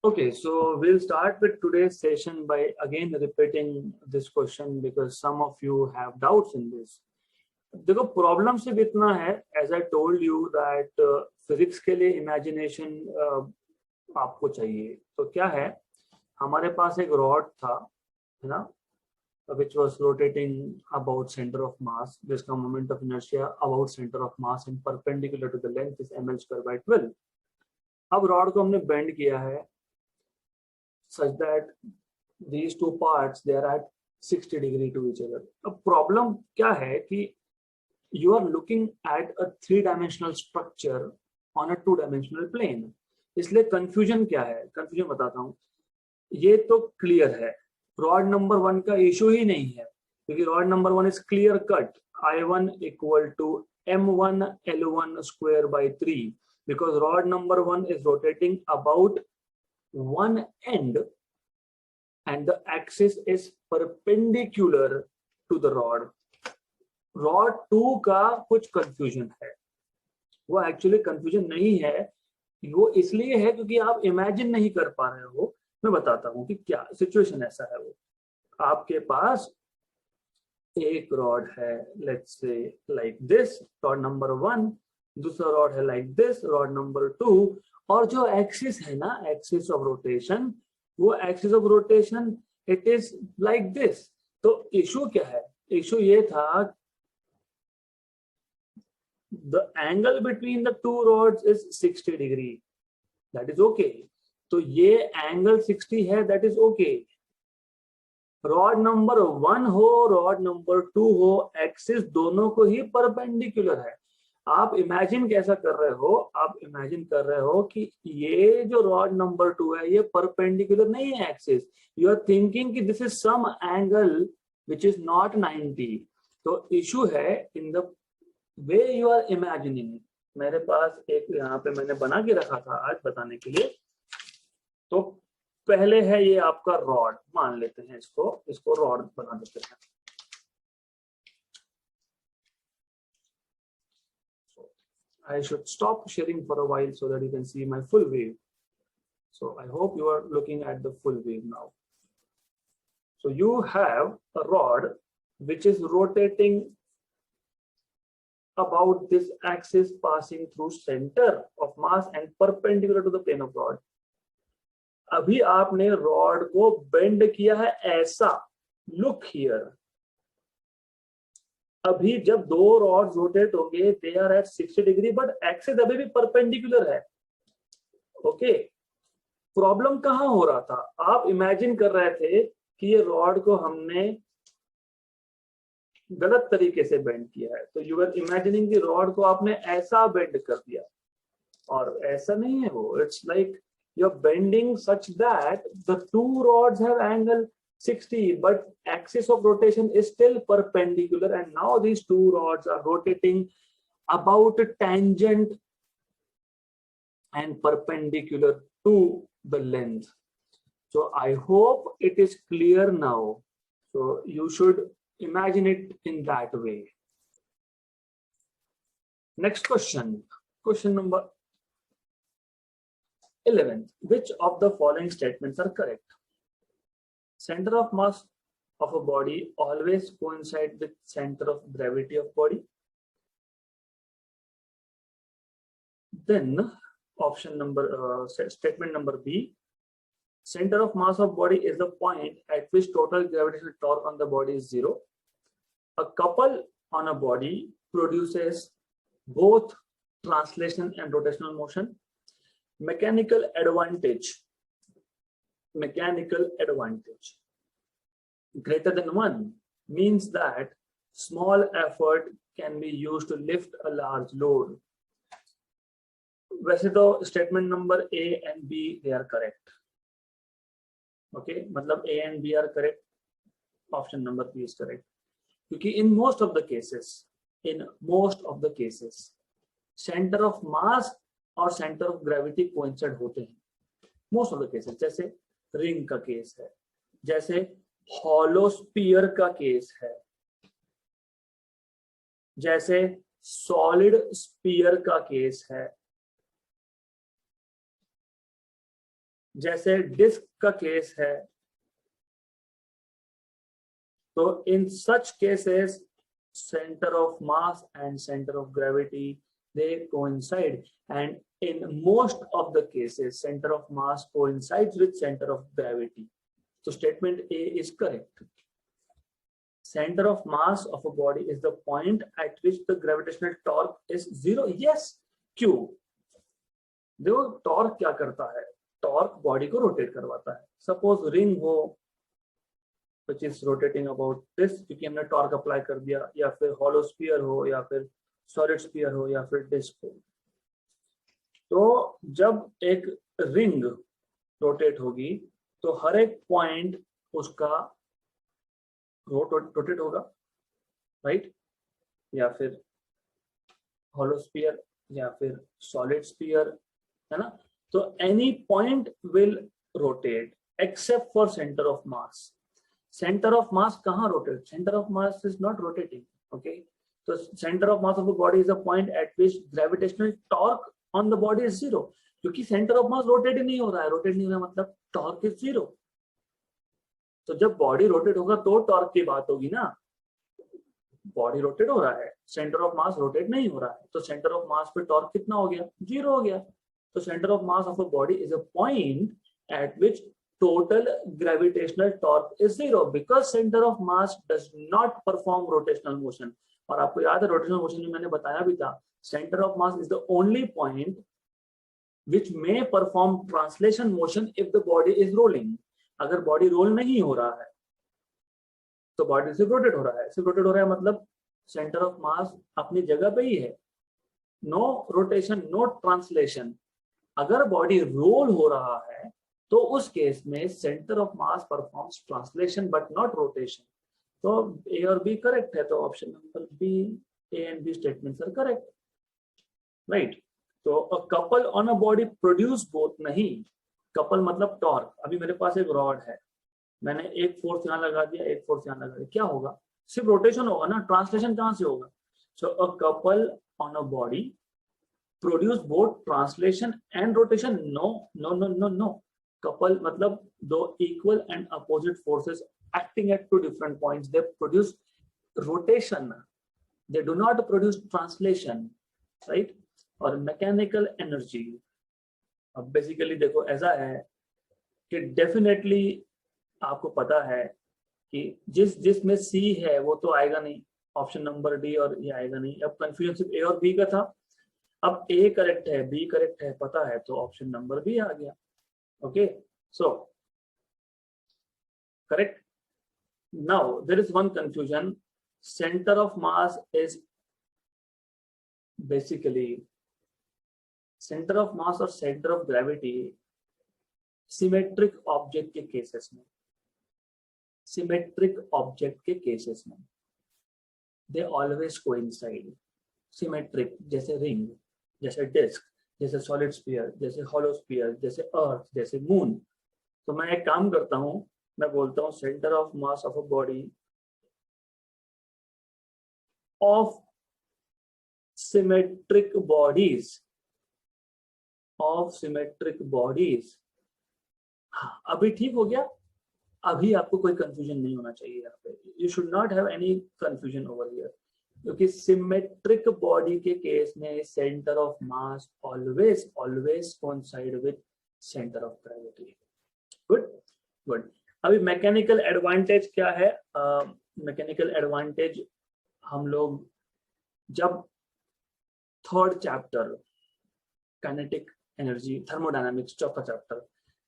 Okay, so we'll start with today's session by again repeating this question because some of you have doubts in this. देखो problem सिर्फ इतना है, as I told you that physics के लिए imagination आपको चाहिए. तो क्या है, हमारे पास एक रॉड था, है ना, which was rotating about center of mass, जिसका moment of inertia about center of mass and perpendicular to the length is ml square by 12. अब रॉड को हमने बेंड किया है such that these two parts they are at 60 degree to each other. अब problem क्या है कि you are looking at a three-dimensional structure on a two-dimensional plane. इसलिए कंफ्यूजन क्या है, कंफ्यूजन बताता हूँ. ये तो क्लियर है, रॉड नंबर 1 का इशू ही नहीं है क्योंकि rod number 1 is clear cut. I1 equal to m1 l1 square by 3 because rod number 1 is rotating about one end and the axis is perpendicular to the rod. Rod 2 का कुछ confusion है, वो actually confusion नहीं है, वो इसलिए है क्योंकि आप इमेजिन नहीं कर पा रहे हो. मैं बताता हूँ कि क्या सिचुएशन ऐसा है. वो आपके पास एक रॉड है, let's say like this, rod number 1, दूसरा रॉड है लाइक दिस, रॉड नंबर 2, और जो एक्सिस है ना, एक्सिस ऑफ रोटेशन, वो axis of rotation it is like this. तो इशू क्या है, इशू ये था the angle between the two rods is 60 degree. That is okay. तो ये एंगल 60 है, that is okay. Rod number 1 हो, रॉड नंबर 2 हो, एक्सिस दोनों को ही परपेंडिकुलर है. आप इमेजिन कैसा कर रहे हो, आप इमेजिन कर रहे हो कि ये जो रॉड नंबर 2 है ये परपेंडिकुलर नहीं है एक्सिस. यू आर थिंकिंग कि this is some angle which is not 90. तो इशू है in the way you are imagining. मेरे पास एक यहाँ पे मैंने बना के रखा था आज बताने के लिए. तो पहले है ये आपका रॉड, मान लेते हैं इसको रॉड बना देते हैं. I should stop sharing for a while so that you can see my full wave. So I hope you are looking at the full wave now. So you have a rod which is rotating about this axis passing through center of mass and perpendicular to the plane of rod. अभी आपने rod को bend किया है ऐसा, look here. अभी जब दो rod rotate होंगे they are at 60 degree but axis अभी भी परपेंडिकुलर है. ओके, प्रॉब्लम कहां हो रहा था, आप इमेजिन कर रहे थे कि ये रॉड को हमने गलत तरीके से बेंड किया है. तो यू आर इमेजिनिंग कि रॉड को आपने ऐसा बेंड कर दिया, और ऐसा नहीं है वो. It's like you are bending such that the two rods have angle 60 but axis of rotation is still perpendicular, and now these two rods are rotating about tangent and perpendicular to the length. So I hope it is clear now. So you should imagine it in that way. Next question, question number 11. Which of the following statements are correct? Center of mass of a body always coincide with center of gravity of body. Then option number statement number B, center of mass of body is the point at which total gravitational torque on the body is 0. A couple on a body produces both translation and rotational motion. Mechanical advantage greater than 1 means that small effort can be used to lift a large load. वैसे तो statement number A and B they are correct. Okay, मतलब A and B are correct. Option number B is correct. क्योंकि in most of the cases center of mass और center of gravity coincide होते हैं. Most of the cases, जैसे ring का case है, जैसे hollow spear का केस है, जैसे सॉलिड स्पीयर का केस है, जैसे डिस्क का केस है, तो in such cases center of mass and center of gravity they coincide, and in most of the cases center of mass coincides with center of gravity. So statement A is correct. Center of mass of a body is the point at which the gravitational torque is zero. Yes. क्यों? देखो torque क्या करता है, torque body को rotate करवाता है. Suppose ring हो which is rotating about this, क्योंकि हमने टॉर्क अप्लाई कर दिया, या फिर हॉलो स्फीयर हो, या फिर सॉलिड स्फीयर हो, या फिर डिस्क हो. तो जब एक रिंग रोटेट होगी तो हर एक पॉइंट उसका रोटेट होगा, राइट? या फिर हॉलो स्फीयर या फिर सॉलिड स्फीयर, है ना? तो any point will rotate except for centre of mass. Center of mass कहाँ rotate? Center of mass is not rotating. Okay, so center of mass of a body is a point at which gravitational torque on the body is zero. क्योंकि center of mass rotate ही नहीं हो रहा है, rotate नहीं हो रहा है मतलब torque is zero. तो जब body rotate होगा तो torque की बात होगी ना. Body rotate हो रहा है, center of mass rotate नहीं हो रहा है, तो center of mass पे torque कितना हो गया? Zero हो गया. तो center of mass of a body is a point at which total gravitational torque is zero because center of mass does not perform rotational motion. और आपको याद है rotational motion में मैंने बताया भी था, center of mass is the only point which may perform translation motion if the body is rolling. अगर body roll नहीं हो रहा है तो body सिर्फ rotate हो रहा है. सिर्फ rotate हो रहा है मतलब center of mass अपनी जगह पे ही है. No rotation, no translation. अगर body roll हो रहा है तो उस केस में centre of mass performs translation but not rotation. तो ए और बी करेक्ट है, तो option number B, A and B statements are correct, right? तो a couple on a body produce both, नहीं, कपल मतलब टॉर्क. अभी मेरे पास एक रॉड है, मैंने एक फोर्स यहाँ लगा दिया, एक फोर्स यहाँ लगा दिया, क्या होगा? सिर्फ रोटेशन होगा ना, ट्रांसलेशन कहाँ से होगा? So a couple on a body produce both translation and rotation. No no no no no. Couple मतलब दो equal and opposite forces acting at two different points, they produce rotation, they do not produce translation, right? और mechanical energy, अब basically देखो ऐसा है कि definitely आपको पता है कि जिसमें सी है वो तो आएगा नहीं, ऑप्शन नंबर डी और ये आएगा नहीं. अब कंफ्यूजन सिर्फ ए और बी का था, अब ए करेक्ट है, बी करेक्ट है, पता है, तो ऑप्शन नंबर बी आ गया. Okay, so correct. Now there is one confusion. Center of mass is basically center of mass or center of gravity symmetric object के cases में, symmetric object के cases में they always coincide. Symmetric जैसे ring, जैसे disc, जैसे solid sphere, जैसे hollow sphere, जैसे अर्थ, जैसे मून. तो मैं एक काम करता हूं, मैं बोलता हूं centre of mass of a body of symmetric bodies, of symmetric bodies. अभी ठीक हो गया? अभी आपको कोई कंफ्यूजन नहीं होना चाहिए यहाँ पे. You should not have any confusion over here, क्योंकि सिमेट्रिक बॉडी के केस में centre of mass always always coincide with centre of gravity. Good good. अभी मैकेनिकल एडवांटेज क्या है? मैकेनिकल एडवांटेज हम लोग जब third chapter kinetic energy thermodynamics, चौथा चैप्टर,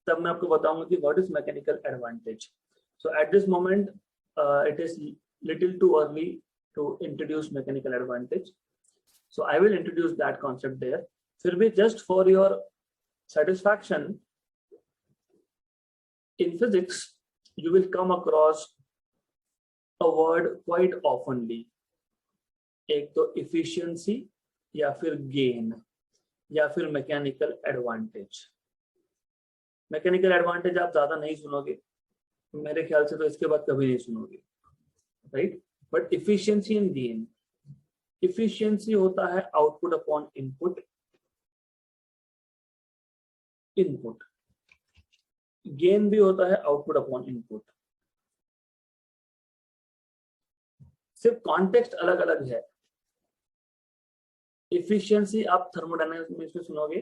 तब मैं आपको बताऊंगा कि what is mechanical advantage. So at this moment it is little too early to introduce mechanical advantage, so I will introduce that concept there. फिर भी just for your satisfaction, in physics you will come across a word quite oftenly. एक तो efficiency या फिर gain या फिर mechanical advantage. mechanical advantage आप ज्यादा नहीं सुनोगे, मेरे ख्याल से तो इसके बाद कभी नहीं सुनोगे, right? But efficiency and gain, efficiency होता है output upon input, input, gain भी होता है आउटपुट अपॉन इनपुट, सिर्फ कॉन्टेक्स्ट अलग अलग है। इफिशियंसी आप थर्मोडायनामिक्स में सुनोगे,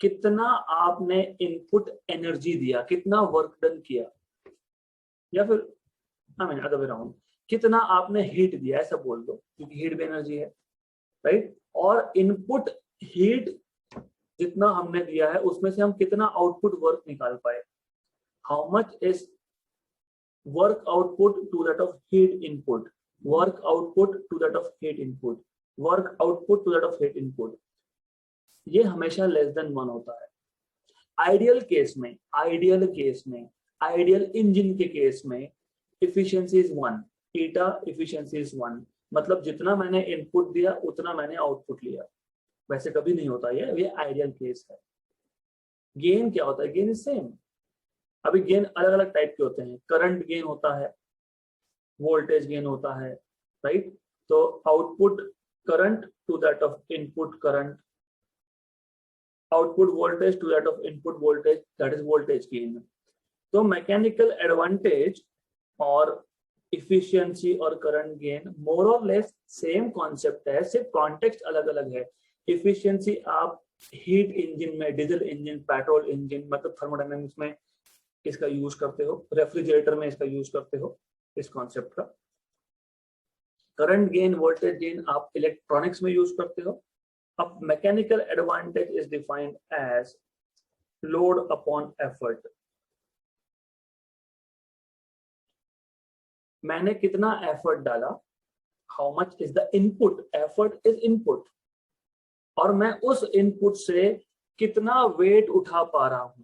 कितना आपने इनपुट एनर्जी दिया, कितना वर्क डन किया, या फिर I mean other way round, कितना आपने हीट दिया, ऐसा बोल दो, क्योंकि हीट भी एनर्जी है, राइट। और इनपुट हीट जितना हमने दिया है उसमें से हम कितना आउटपुट वर्क निकाल पाए, how much is work output to that of heat input, work output to that of heat input, work output to that of heat input, ये हमेशा लेस देन 1 होता है। आइडियल केस में, आइडियल इंजन के case में efficiency is 1, eta efficiency is 1, मतलब जितना मैंने इनपुट दिया उतना मैंने आउटपुट लिया। वैसे कभी नहीं होता ये आइडियल केस है। गेन क्या होता है? Gain is same. अभी गेन अलग अलग टाइप के होते हैं, करंट गेन होता है, वोल्टेज गेन होता है, राइट। तो output current to that of input current, output voltage to that of input voltage, that is voltage gain. तो मैकेनिकल एडवांटेज और इफिशियंसी और करंट गेन मोर और लेस सेम कॉन्सेप्ट है, सिर्फ कॉन्टेक्स्ट अलग अलग है। इफिशियंसी आप हीट इंजन में, डीजल इंजन, पेट्रोल इंजन, मतलब थर्मोडायनामिक्स में इसका यूज करते हो, रेफ्रिजरेटर में इसका यूज करते हो इस कॉन्सेप्ट का। करंट गेन, वोल्टेज गेन आप इलेक्ट्रॉनिक्स में यूज करते हो। अब mechanical advantage is defined as load upon effort, मैंने कितना एफर्ट डाला, how much is the input, effort is input, और मैं उस इनपुट से कितना वेट उठा पा रहा हूं,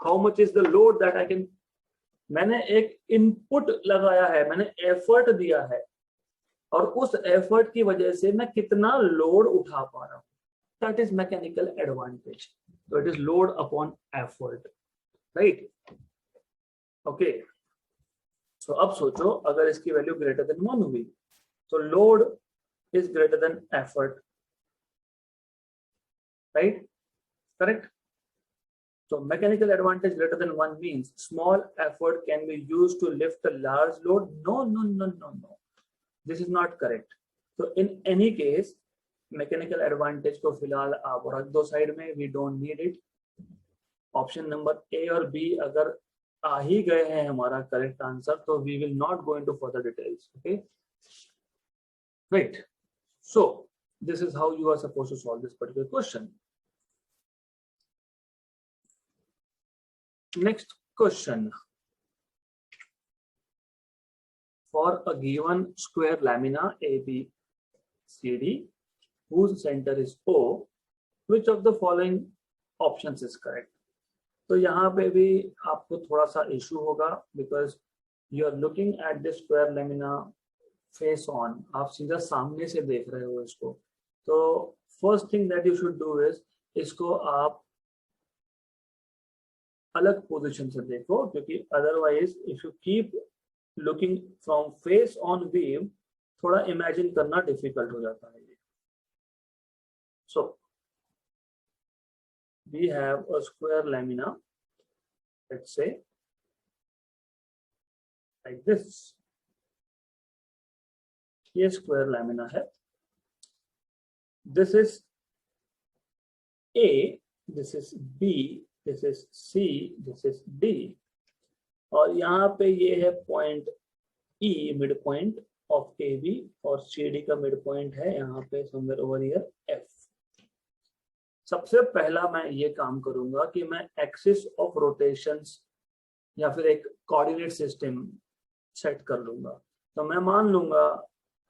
how much is the load that I can. मैंने एक इनपुट लगाया है, मैंने एफर्ट दिया है, और उस एफर्ट की वजह से मैं कितना लोड उठा पा रहा हूं, दैट इज मैकेनिकल एडवांटेज। तो it is load upon effort, right. Okay, so अब सोचो अगर इसकी वैल्यू ग्रेटर देन 1 हुई तो load is greater than effort, right, correct. So mechanical advantage greater than 1 means small effort can be used to lift a large load. No. This is not correct. So in any case, mechanical advantage को फिलहाल आप रख दो side में, we don't need it. Option number A और B अगर आ ही गए हैं हमारा correct answer, तो we will not go into further details. Okay, right. So this is how you are supposed to solve this particular question. Next question. For a given square lamina ABCD whose center is O, which of the following options is correct? तो यहाँ पे भी आपको थोड़ा सा issue होगा, because you are looking at this square lamina face on, आप सीधा सामने से देख रहे हो इसको। तो first thing that you should do is इसको आप अलग पोजीशन से देखो, क्योंकि otherwise if you keep looking from face on wave, थोड़ा इमेजिन करना डिफिकल्ट हो जाता है ये। So we have a square lamina, let's say like this, ये स्क्वायर लैमिना है, this is A, this is B, this is C, this is D, और यहाँ पे ये है point E, mid point of A B, और C D का mid point है यहाँ पे समवेयर ओवर हियर एफ। सबसे पहला मैं ये काम करूंगा कि मैं एक्सिस ऑफ रोटेशंस या फिर एक कोऑर्डिनेट सिस्टम सेट कर लूंगा। तो मैं मान लूंगा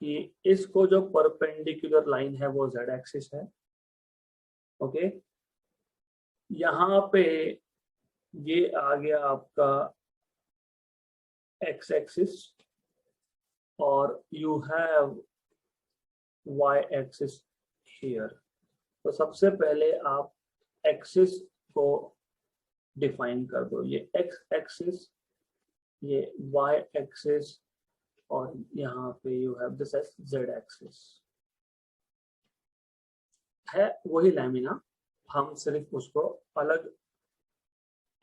कि इसको जो परपेंडिकुलर लाइन है वो जेड एक्सिस है, ओके। यहाँ पे ये आ गया आपका एक्स एक्सिस, और you have Y axis here. तो सबसे पहले आप एक्सिस को डिफाइन कर दो, ये एक्स एक्सिस, ये वाई एक्सिस, और यहाँ पे you have this as Z axis. है वही लैमिना, हम सिर्फ उसको अलग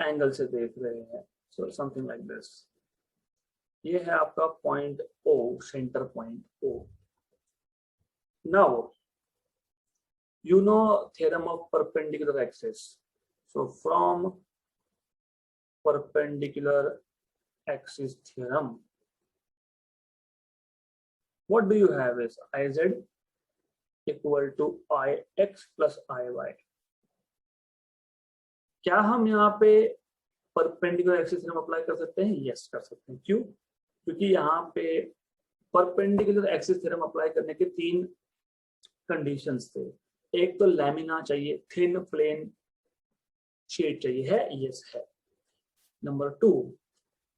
एंगल से देख रहे हैं, सो समथिंग लाइक दिस। ये है आपका point O, centre point O. Now you know theorem of perpendicular axis. So from perpendicular axis theorem, what do you have is Iz equal to Ix plus Iy. क्या हम यहाँ पे perpendicular axis theorem apply कर सकते हैं? Yes, कर सकते हैं। क्यों? क्योंकि यहाँ पे परपेंडिकुलर एक्सिस थ्योरम अप्लाई करने के 3 कंडीशंस थे। एक तो लैमिना चाहिए, थिन प्लेन शीट चाहिए, है? यस है। नंबर 2,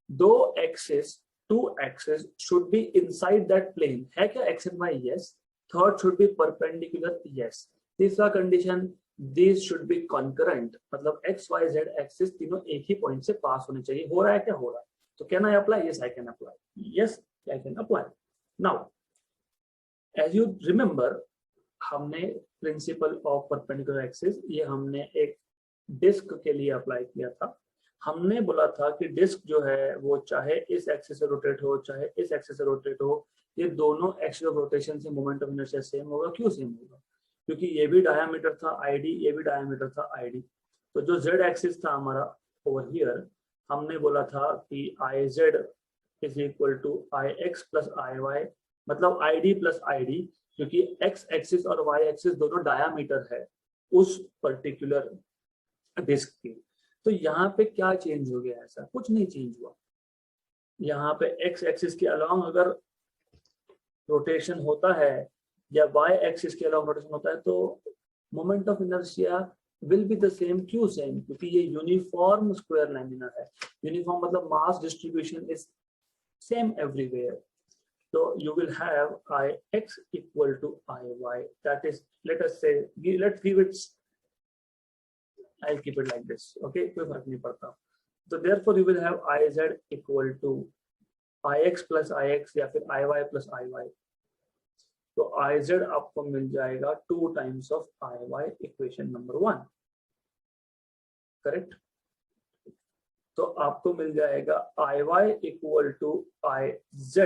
दो axis, 2 axis should be inside that plane, है क्या? X and Y, yes. Third should be perpendicular, yes. तीसरा condition, these should be concurrent, मतलब एक्स वाई जेड एक्सिस तीनों एक ही पॉइंट से पास होने चाहिए। हो रहा है क्या? हो रहा है। तो can I apply? Yes I can apply, yes I can apply. Now as you remember, हमने प्रिंसिपल ऑफ परपेंडिकुलर एक्सिस ये हमने एक डिस्क के लिए अप्लाई किया था। हमने बोला था कि डिस्क जो है वो चाहे इस एक्सिस से रोटेट हो चाहे इस एक्सिस से रोटेट हो, ये दोनों एक्सिस ऑफ रोटेशन से मोमेंट ऑफ इनर्शिया सेम होगा। क्यों सेम होगा? क्योंकि ये भी डायमीटर था आईडी, ये भी डायमीटर था आईडी। तो जो जेड एक्सिस था हमारा ओवर हियर, हमने बोला था कि I Z is equal to I X plus I Y, मतलब आईडी प्लस आईडी, क्योंकि एक्स एक्सिस और वाई एक्सिस दोनों डायामीटर है उस पर्टिकुलर डिस्क की। तो यहाँ पे क्या चेंज हो गया? ऐसा कुछ नहीं चेंज हुआ। यहाँ पे एक्स एक्सिस के अलोंग अगर रोटेशन होता है या वाई एक्सिस के अलोंग रोटेशन होता है तो moment of inertia will be the same. क्यों सेम? क्योंकि ये यूनिफॉर्म स्क्वायर लैमिनर है। यूनिफॉर्म मतलब mass distribution is same everywhere. So you will have Ix equal to Iy. That is, let us say, let's give it, I'll keep it like this. Okay, कोई फर्क नहीं पड़ता. So therefore you will have Iz equal to Ix plus Ix या फिर Iy plus Iy. तो Iz आपको मिल जाएगा 2 times of Iy, equation number 1. Correct? तो आपको मिल जाएगा Iy equal to Iz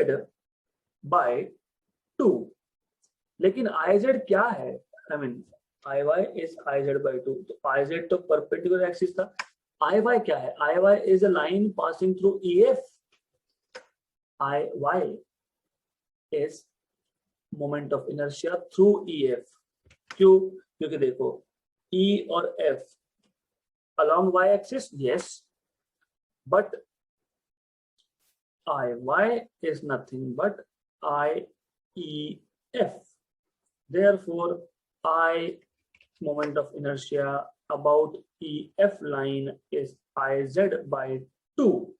by 2. लेकिन Iz क्या है? I mean Iy is Iz by 2. तो Iz तो परपेंडिकुलर एक्सिस था. Iy क्या है? Iy is a line passing through EF. Iy is moment of inertia through EF. क्यों? क्योंकि देखो E और F along y axis, yes, but Iy is nothing but IEF. Therefore, I moment of inertia about EF line is Iz by 2.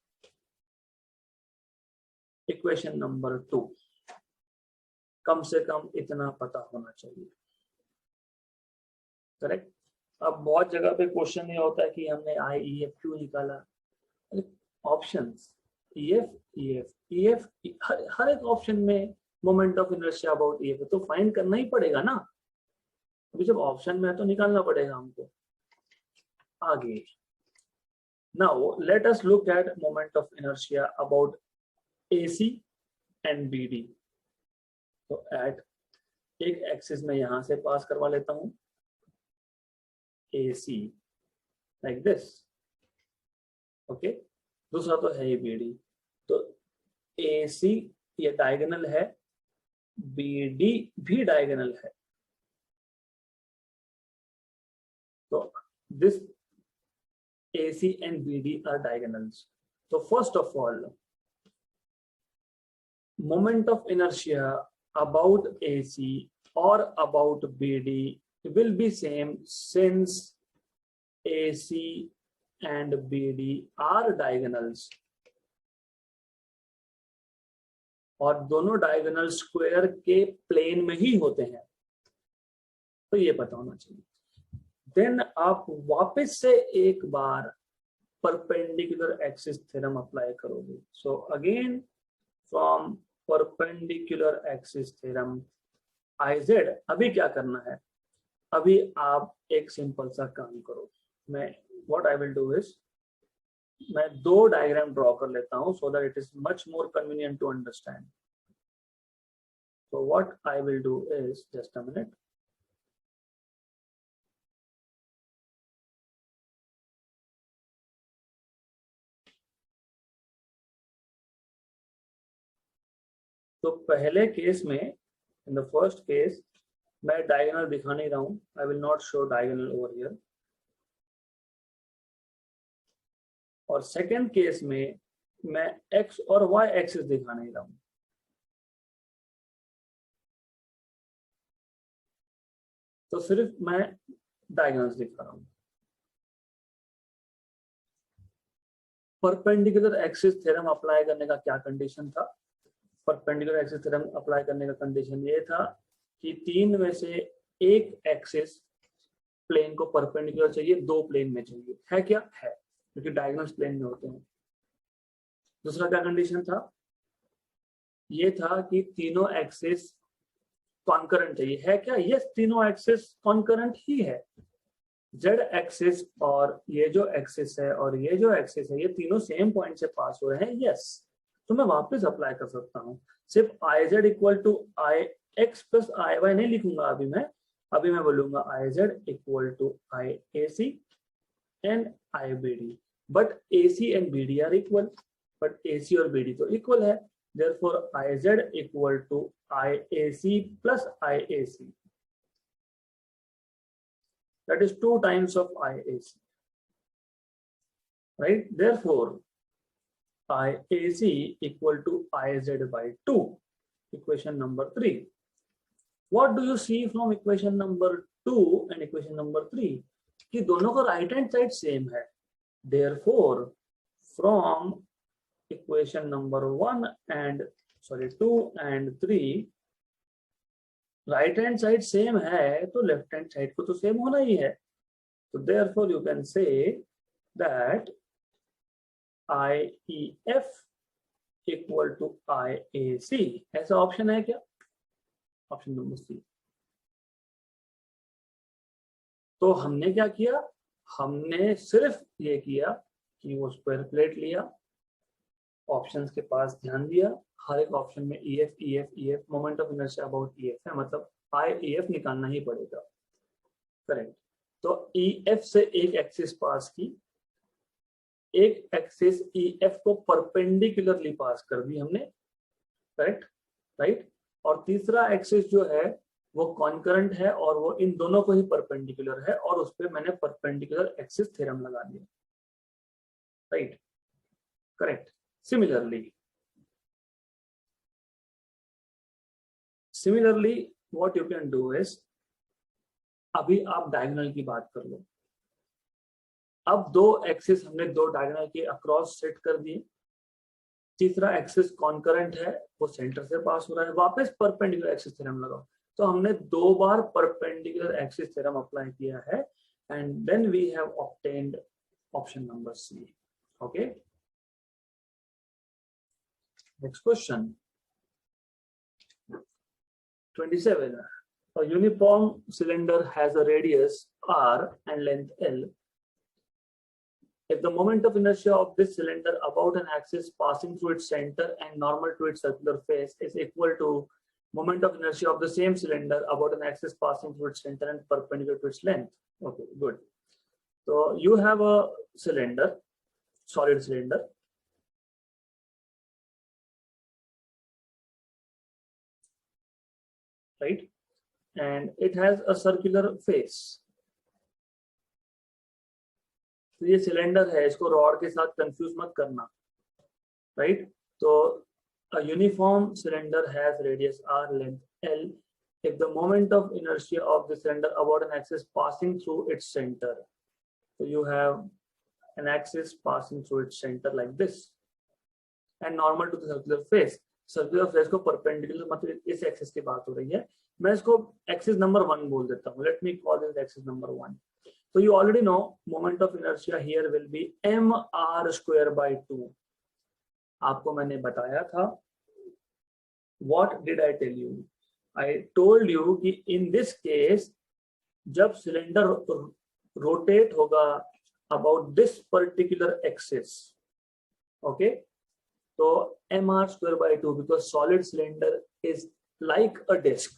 Equation number 2. कम से कम इतना पता होना चाहिए. Correct? अब बहुत जगह पे क्वेश्चन ये होता है कि हमने IEF क्यों निकाला. ऑप्शंस EF, EF, EF, हर एक ऑप्शन में moment of inertia about EF तो फाइंड करना ही पड़ेगा ना. अभी जब ऑप्शन में है तो निकालना पड़ेगा हमको. आगे now let us look at moment of inertia about AC and BD. तो एट एक एक्सिस में यहां से पास करवा लेता हूं AC लाइक दिस. ओके, दूसरा तो है ये BD. तो AC ये डायगोनल है, BD भी डायगोनल है. तो this AC and BD are diagonals. So first of all, moment of inertia about AC or about BD will be same since AC and BD are diagonals. और दोनों diagonal square के plane में ही होते हैं. तो ये पता होना चाहिए. देन आप वापस से एक बार परपेंडिकुलर एक्सिस थ्योरम अप्लाई करोगे. So again from perpendicular axis theorem IZ. अभी क्या करना है? अभी आप एक सिंपल सा काम करो. मैं what I will do is मैं दो डायग्राम ड्रॉ कर लेता हूं so that it is much more convenient to understand. So what I will do is, just a minute. तो पहले केस में, in the first case, मैं डायगोनल दिखा नहीं रहा हूं. I will not show diagonal over here. और second case में मैं x और y एक्सिस दिखा नहीं रहा हूं. तो सिर्फ मैं डायगोनल्स दिखा रहा हूं. परपेंडिकुलर एक्सिस थ्योरम अप्लाई करने का क्या कंडीशन था? परपेंडिकुलर एक्सिस थ्योरम अप्लाई करने का कंडीशन ये था कि तीन में से एक एक्सिस प्लेन को परपेंडिकुलर चाहिए, दो प्लेन में चाहिए. है क्या? है, क्योंकि डायगोनल्स प्लेन में होते हैं. दूसरा क्या कंडीशन था? ये था कि तीनों एक्सिस कॉन्करेंट चाहिए. है क्या? यस, तीनों एक्सिस कॉन्करेंट ही है. जेड एक्सिस और ये जो एक्सिस है और ये जो एक्सिस है, ये तीनों सेम पॉइंट से पास हो रहे हैं. यस, तो मैं वापस अप्लाई कर सकता हूँ. सिर्फ I Z equal to I X plus I Y नहीं लिखूंगा अभी मैं बोलूंगा I Z equal to I A C and I B D. But A C and B D are equal, but A C और B D तो equal है. therefore I Z equal to I A C plus I A C. that is 2 times of IAC, right? Therefore, IAC equal to IZ by 2, equation number 3. What do you see from equation number 2 and equation number 3? कि दोनों का right hand side same है. Therefore, from equation number 2 and 3, right hand side same है तो left hand side को तो same होना ही है. तो therefore you can say that IEF equal to IAC. ऐसा ऑप्शन है क्या? Option number C. तो हमने क्या किया? हमने सिर्फ ये किया कि वो स्क्वायर प्लेट लिया, ऑप्शंस के पास ध्यान दिया. हर एक ऑप्शन में EF moment of inertia about EF है, मतलब IEF निकालना ही पड़ेगा. करेक्ट. तो EF से एक एक्सिस पास की, एक एक्सिस EF को परपेंडिकुलरली पास कर दी हमने. Correct, right. और तीसरा एक्सिस जो है वो कॉन्करेंट है और वो इन दोनों को ही परपेंडिकुलर है और उस पर मैंने परपेंडिकुलर एक्सिस थ्योरम लगा दिया. Right, correct. Similarly, what you can do is, अभी आप डायगोनल की बात कर लो. अब दो एक्सिस हमने दो डायगोनल के अक्रॉस सेट कर दिए. तीसरा एक्सिस कॉन्करेंट है, वो सेंटर से पास हो रहा है. वापस परपेंडिकुलर एक्सिस थ्योरम लगाओ. तो हमने दो बार परपेंडिकुलर एक्सिस थ्योरम अप्लाई किया है and then we have obtained option number C. Okay, next question 27. A uniform cylinder has a radius r and length L. If the moment of inertia of this cylinder about an axis passing through its center and normal to its circular face is equal to moment of inertia of the same cylinder about an axis passing through its center and perpendicular to its length. Okay, good. So you have a cylinder, solid cylinder. Right, and it has a circular face. तो ये cylinder है, इसको rod के साथ confuse मत करना. Right, तो a uniform cylinder has radius r, length L. If the moment of inertia of the cylinder about an axis passing through its center, so you have an axis passing through its center like this and normal to the circular face. Circular face को perpendicular, मतलब इस axis की बात हो रही है. मैं इसको एक्सिस नंबर 1 बोल देता हूँ. Let me call this axis number 1. तो you already know moment of inertia here will be mr²/2. आपको मैंने बताया था. What did I tell you? I told you कि इन दिस केस जब सिलेंडर रोटेट होगा about this particular axis. Okay, so mr square by 2, because solid cylinder is like a disk.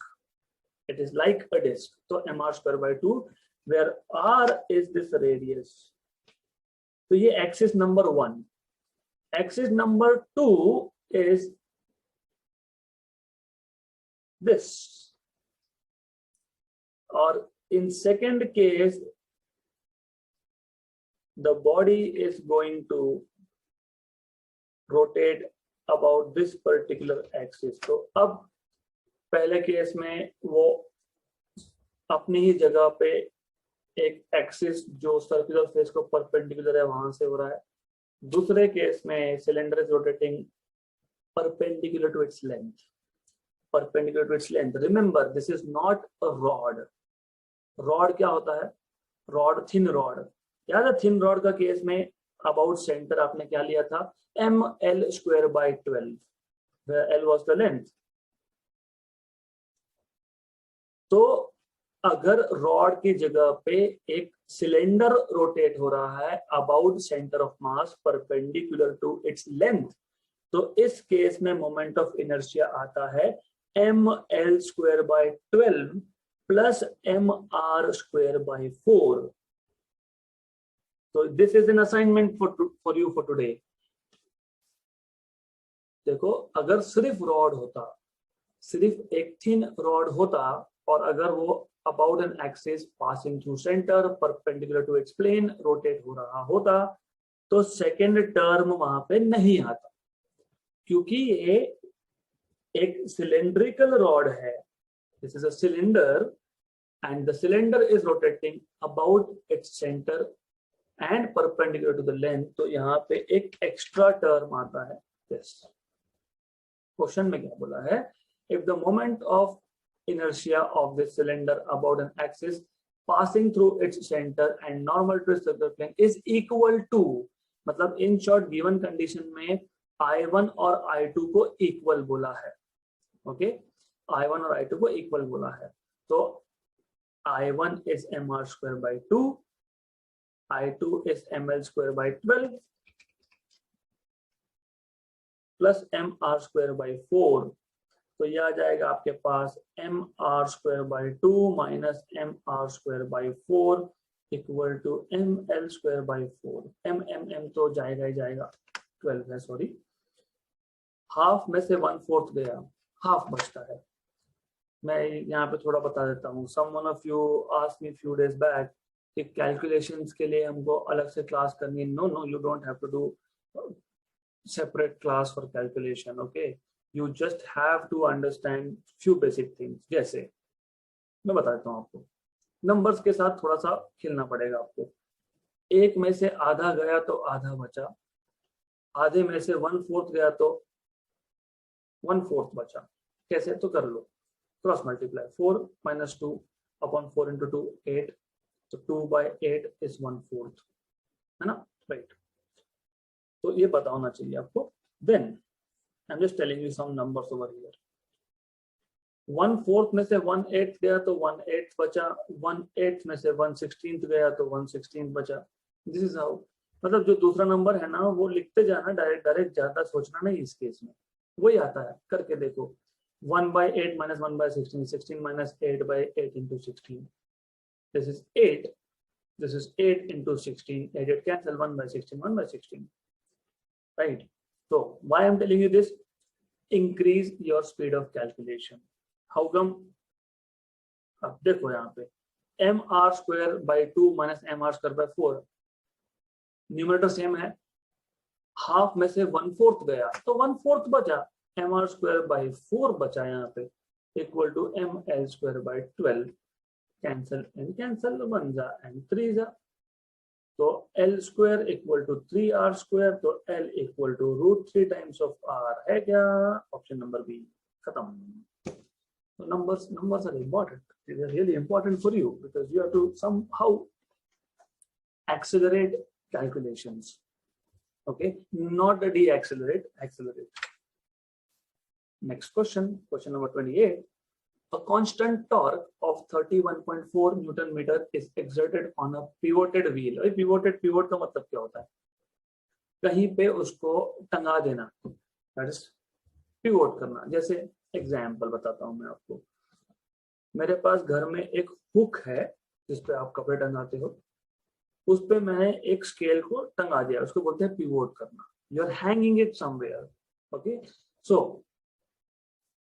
It is like a disk. So mr square by 2, where r is this radius. So ये axis number 1. Axis number 2 is this. Or in second case, the body is going to rotate about this particular axis. तो अब पहले case में वो अपनी ही जगह पे एक एक्सिस जो सर्कुलर फेस को परपेंडिकुलर है वहां से हो रहा है. दूसरे केस में cylinder is rotating perpendicular to its length. Perpendicular to its length. Remember, this is not a rod. Rod क्या होता है? Rod, thin rod. याद है थिन रॉड का केस में अबाउट सेंटर आपने क्या लिया था? ml square by 12, where l was the length. तो अगर रॉड की जगह पे एक सिलेंडर रोटेट हो रहा है about centre of mass perpendicular to its length, तो इस केस में मोमेंट ऑफ इनर्शिया आता है ml square by 12 plus mr square by 4. So this is an assignment for you for today. देखो, अगर सिर्फ रॉड होता, सिर्फ एक थिन रॉड होता, और अगर वो about an axis passing through centre perpendicular to its plane rotate हो रहा होता, तो सेकेंड टर्म वहां पे नहीं आता, क्योंकि ये एक सिलेंड्रिकल रॉड है. This is a cylinder and the cylinder is rotating about its centre and perpendicular to the length. तो यहाँ पे एक एक्स्ट्रा टर्म आता है. दिस क्वेश्चन में क्या बोला है? If the moment of inertia of this cylinder about an axis passing through its center and normal to its circular plane is equal to, मतलब in short given condition में I1 और I2 को equal बोला है. okay, I1 और I2 को equal बोला है. तो I1 is mr square by 2, I2 is ml square by 12 plus mr square by 4. तो यह आ जाएगा आपके पास mr square by 2 minus mr square by 4 equal to ml square by 4. m तो जाएगा ही जाएगा, 12 है, सॉरी. हाफ में से 1/4 गया, हाफ बचता है. मैं यहाँ पे थोड़ा बता देता हूँ. someone of you asked me few days back कि कैलकुलेशंस के लिए हमको अलग से क्लास करनी. No, you don't have to do separate class for calculation. okay, you just have to understand few basic things. जैसे मैं बता देता हूँ आपको, नंबर्स के साथ थोड़ा सा खेलना पड़ेगा आपको. एक में से आधा गया तो आधा बचा, आधे में से 1/4 गया तो 1/4 बचा. कैसे? तो कर लो, cross multiply. 4 minus 2 upon 4 into 2 8. तो 2 by 8 is 1/4, है ना? राइट. तो ये पता होना चाहिए आपको. Then I'm just telling you some numbers over here. 1/4 में से 1/8 गया तो 1/8 बचा, 1/8 में से 1/16 गया तो 1/16 बचा. This is how, मतलब जो दूसरा नंबर है ना वो लिखते जाना, डायरेक्ट ज्यादा सोचना नहीं. इस केस में वही आता है, करके देखो. 1/8 minus 1/16, 16 minus 8/8 into 16. This is 8. This is 8 into 16. 8 cancel, 1/16, 1/16. Right. So why I'm telling you this? Increase your speed of calculation. How come? अब देखो यहाँ पे mr square by 2 minus mr square by 4. Numerator same है, half में से 1/4 गया तो 1/4 बचा, mr square by 4 बचा यहाँ पे, equal to ml square by 12. Cancel and cancel, 1 जा एंड 3 जा. तो L square equal to 3R square, तो L equal to √3 times of R है क्या? Option number B. खत्म. So numbers are important. They are really important for you because you have to somehow accelerate calculations. Okay, not deaccelerate, accelerate. Next question, question number 28. A constant torque of 31.4 newton metre is exerted on a pivoted wheel. अरे pivot का मतलब क्या होता है? कहीं पे उसको टंगा देना, that is pivot करना. जैसे एग्जाम्पल बताता हूँ मैं आपको. मेरे पास घर में एक हुक है जिस पे आप कपड़े टंगाते हो, उस पे मैंने एक स्केल को टंगा दिया, उसको बोलते हैं पिवोट करना. You are hanging it somewhere. Okay, so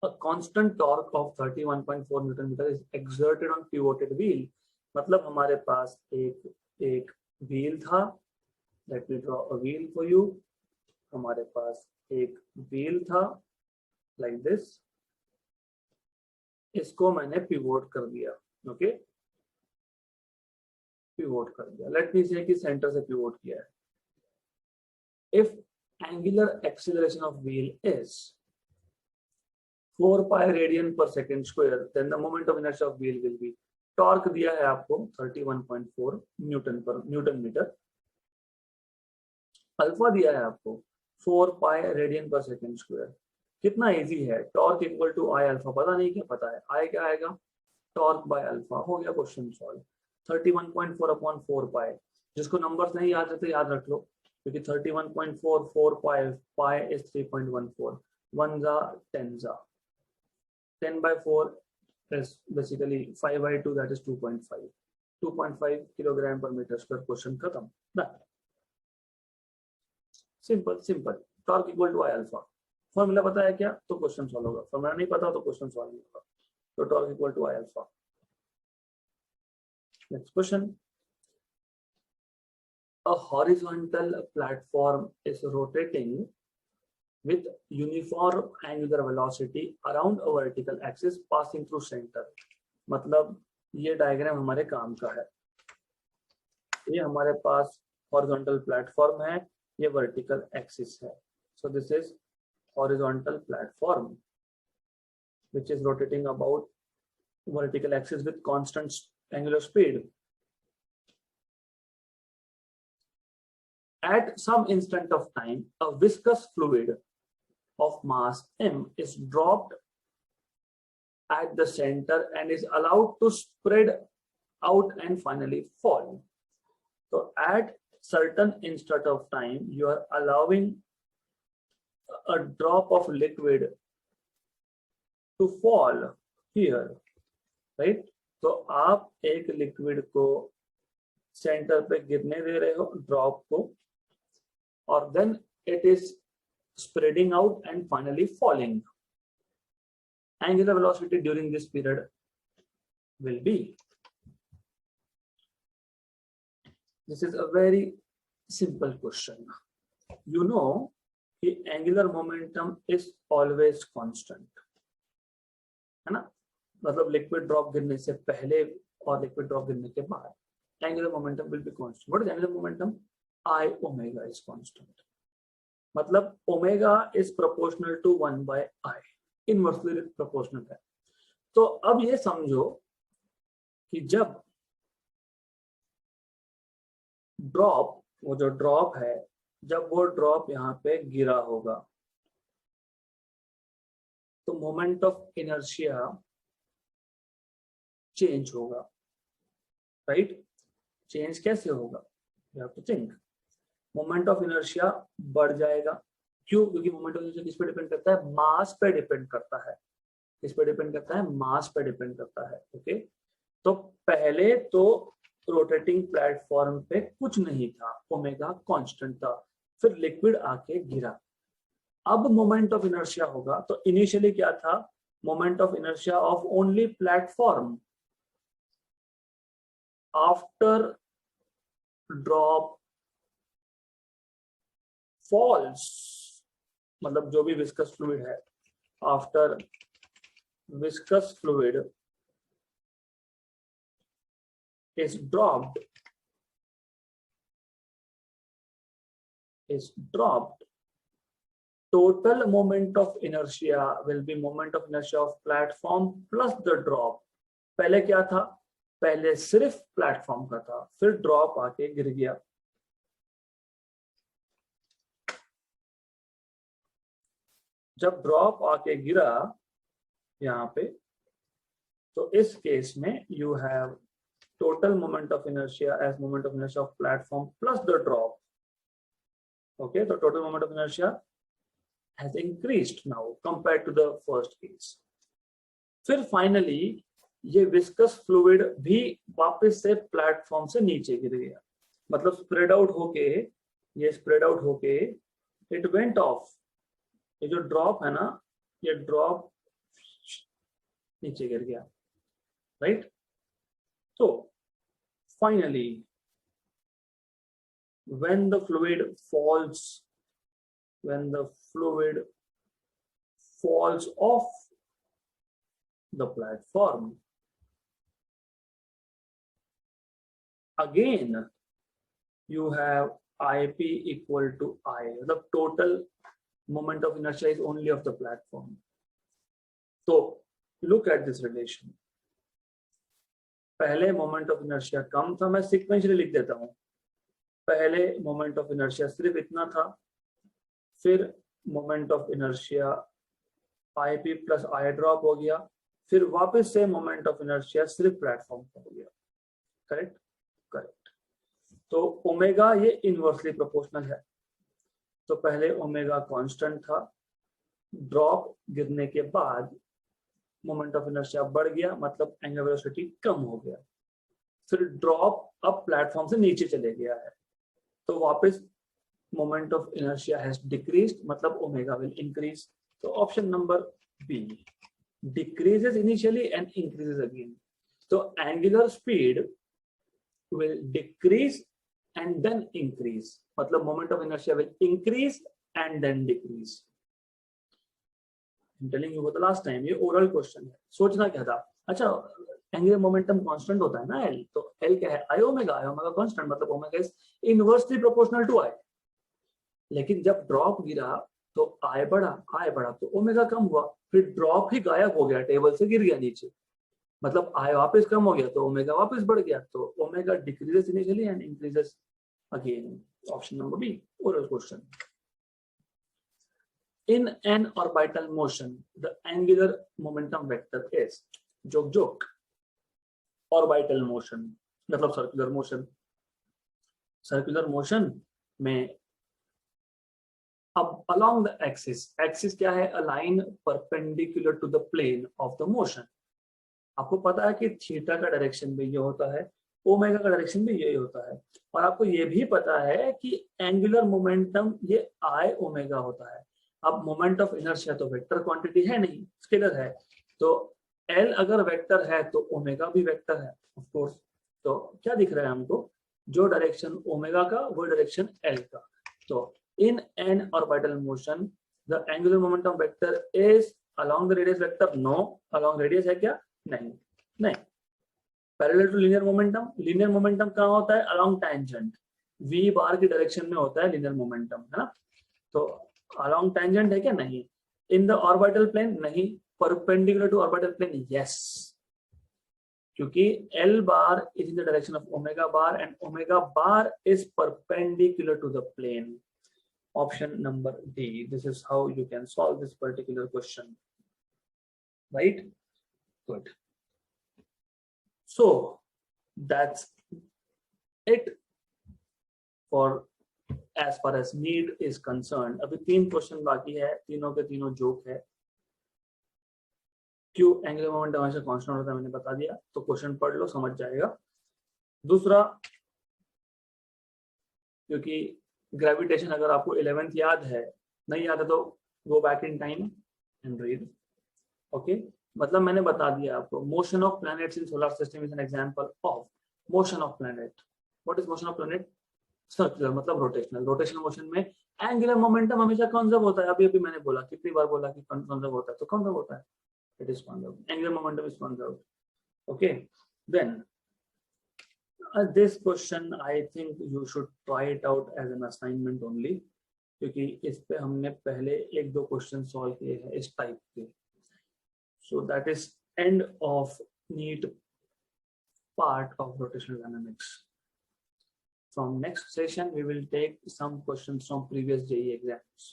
a constant torque of 31.4 newton metre is exerted on pivoted wheel. मतलब हमारे पास एक व्हील था. Let me draw a wheel for you. हमारे पास एक व्हील था like this. इसको मैंने पिवोट कर दिया. ओके, पिवोट कर दिया. लेट मी से कि सेंटर से पिवोट किया है. If angular acceleration of wheel is 4 pi radian पर second square, then the moment of inertia of wheel will be. Torque दिया है आपको 31.4 न्यूटन मीटर. अल्फा दिया है आपको 4 pi रेडियन पर सेकेंड स्क्वायर. कितना इजी है. Torque equal to I alpha. पता नहीं क्या पता है, आई क्या आएगा, टॉर्क बाय अल्फा. हो गया क्वेश्चन सॉल्व. 31.4 upon 4 pi. जिसको नंबर्स नहीं याद रहते याद रख लो, क्योंकि 31.4 4 pi is 3.14. 1 जा 10 जा. 10 by 4 is basically 5 by 2, that is 2.5. 2.5 kilogram पर मीटर स्क्वायर. क्वेश्चन खत्म. Simple. Torque equal to I alpha. Formula पता है क्या तो क्वेश्चन सॉल्व होगा. फॉर्मूला नहीं पता तो क्वेश्चन सॉल्व नहीं होगा. तो torque equal to I alpha. Next question. A horizontal platform is rotating with uniform angular velocity around a vertical axis passing through center. मतलब ये डायग्राम हमारे काम का है. ये हमारे पास horizontal platform है, ये vertical axis है. So this is horizontal platform which is rotating about vertical axis with constant angular speed. At some instant of time, a viscous fluid of mass m is dropped at the center and is allowed to spread out and finally fall. So at certain instant of time, you are allowing a drop of liquid to fall here, right? तो आप एक liquid को centre पे गिरने दे रहे हो, drop को, और then it is spreading out and finally falling. Angular velocity during this period will be. This is a very simple question. You know, the angular momentum is always constant. है ना? मतलब liquid drop गिरने से पहले और liquid drop गिरने के बाद angular momentum will be constant. What is angular momentum? I omega is constant. मतलब omega is proportional to 1 by I, inversely proportional है. तो अब ये समझो कि जब ड्रॉप, वो जो ड्रॉप है, जब वो ड्रॉप यहाँ पे गिरा होगा तो मोमेंट ऑफ इनर्शिया चेंज होगा, राइट? चेंज कैसे होगा? You have to think. Moment of inertia बढ़ जाएगा. क्यों? क्योंकि मोमेंट ऑफ इनर्शिया किस पे डिपेंड करता है? मास पे डिपेंड करता है. किस पे डिपेंड करता है? मास पे डिपेंड करता है. ओके, तो पहले तो रोटेटिंग प्लेटफॉर्म पे कुछ नहीं था, ओमेगा कांस्टेंट था. फिर लिक्विड आके गिरा. अब मोमेंट ऑफ इनर्शिया होगा. तो इनिशियली क्या था? Moment of inertia of only platform. After drop falls, मतलब जो भी विस्कस फ्लूइड है, after viscous fluid is dropped, total moment of inertia will be moment of inertia of platform plus the drop. पहले क्या था? पहले सिर्फ प्लेटफॉर्म का था, फिर ड्रॉप आके गिर गया. जब ड्रॉप आके गिरा यहाँ पे, तो इस केस में you have total moment of inertia as moment of inertia of platform plus the drop. Okay, the total moment of inertia has increased now compared to the first case. फिर finally ये viscous fluid भी वापस से platform से नीचे गिर गया, मतलब स्प्रेड आउट होके, ये स्प्रेड आउट होके इट वेंट ऑफ. ये जो ड्रॉप है ना, ये ड्रॉप नीचे गिर गया, right? So finally, when the fluid falls off the platform, again you have IP equal to I. The total moment of inertia is only of the platform. So look at this relation. पहले moment of inertia कम था, मैं sequentially लिख देता हूं. पहले moment of inertia सिर्फ इतना था, फिर moment of inertia IP plus I drop हो गया, फिर वापस से मोमेंट ऑफ इनर्शिया सिर्फ प्लेटफॉर्म पर हो गया. Correct, correct. तो ओमेगा ये इनवर्सली प्रोपोर्शनल है. तो पहले ओमेगा कांस्टेंट था, ड्रॉप गिरने के बाद मोमेंट ऑफ इनर्शिया बढ़ गया, मतलब एंगुलर वेलोसिटी कम हो गया. फिर ड्रॉप अब प्लेटफॉर्म से नीचे चले गया है, तो वापस moment of inertia has decreased, मतलब ओमेगा विल इंक्रीज. तो option number B, decreases initially and increases again. तो angular speed will decrease and then increase, मतलब moment of inertia will increase and then decrease. I'm telling you for the last time, ये oral question है. सोचना क्या था, अच्छा angular momentum constant होता है ना L, तो L क्या है? I omega. I omega constant, मतलब omega is inversely proportional to I. लेकिन जब ड्रॉप गिरा तो I बढ़ा तो ओमेगा कम हुआ, फिर ड्रॉप ही गायब हो गया, टेबल से गिर गया नीचे, मतलब I वापस कम हो गया तो ओमेगा वापस बढ़ गया. तो omega decreases initially and increases again. Option number B, oral question. In an orbital motion, the angular momentum vector is joke orbital motion, मतलब circular motion. Circular motion में अब along the axis क्या है? A line perpendicular to the plane of the motion. आपको पता है कि theta का डायरेक्शन भी ये होता है, ओमेगा का डायरेक्शन भी यही होता है, और आपको ये भी पता है कि एंगुलर मोमेंटम ये I ओमेगा होता है. अब मोमेंट ऑफ इनर्शिया तो वेक्टर क्वांटिटी है नहीं, स्केलर है, तो L अगर वेक्टर है तो ओमेगा भी वेक्टर है ऑफ कोर्स. तो क्या दिख रहा है हमको? जो डायरेक्शन ओमेगा का वो डायरेक्शन L का. तो in an orbital motion the angular momentum vector is along the radius vector. No, along radius है क्या? नहीं. Parallel to linear momentum. Linear momentum कहाँ होता है? Along tangent. V बार की डायरेक्शन में होता है लीनियर मोमेंटम, है ना? तो along tangent है क्या? नहीं. in the orbital plane नहीं. perpendicular to orbital plane yes, क्योंकि L bar is in the direction of omega bar and omega bar is perpendicular to the plane. Option number D. This is how you can solve this particular question, right? Good. So that's it for as far as need is concerned. अभी 3 question बाकी है, तीनों के तीनों joke है. क्यों angular momentum हमेशा constant होता है मैंने बता दिया, तो क्वेश्चन पढ़ लो, समझ जाएगा. दूसरा, क्योंकि ग्रेविटेशन अगर आपको 11th याद है, नहीं याद है तो go back in time and read. Okay, मतलब मैंने बता दिया आपको, motion of planets in solar system is an example of motion of planet. What is motion of planet? Circular, मतलब रोटेशनल. रोटेशनल मोशन में एंगुलर मोमेंटम हमेशा conserve होता है. अभी मैंने बोला, कितनी बार बोला कि कंजर्व होता है, तो कंजर्व होता है. It is conserve. Angular momentum is conserve. Okay, then this question I think you should try it out as an assignment only, क्योंकि इस पे हमने पहले 1-2 क्वेश्चन सॉल्व किए हैं इस टाइप के. So that is end of NEET part of rotational dynamics. From next session, we will take some questions from previous JEE exams.